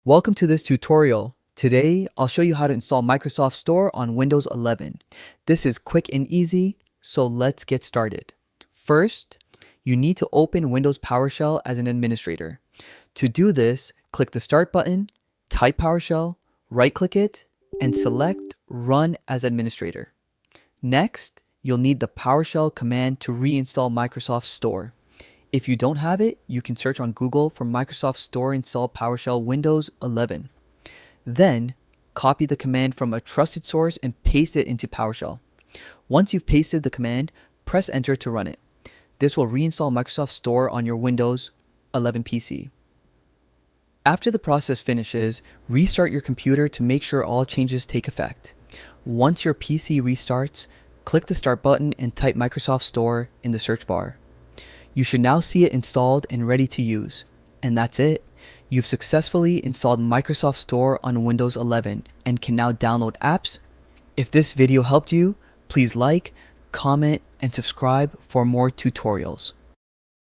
Welcome to this tutorial. Today, I'll show you how to install Microsoft Store on Windows 11. This is quick and easy, so let's get started. First, you need to open Windows PowerShell as an administrator. To do this, click the Start button, type PowerShell, right-click it, and select Run as Administrator. Next, you'll need the PowerShell command to reinstall Microsoft Store. If you don't have it, you can search on Google for Microsoft Store install PowerShell Windows 11. Then, copy the command from a trusted source and paste it into PowerShell. Once you've pasted the command, press Enter to run it. This will reinstall Microsoft Store on your Windows 11 PC. After the process finishes, restart your computer to make sure all changes take effect. Once your PC restarts, click the Start button and type Microsoft Store in the search bar. You should now see it installed and ready to use. And that's it. You've successfully installed Microsoft Store on Windows 11 and can now download apps. If this video helped you, please like, comment, and subscribe for more tutorials.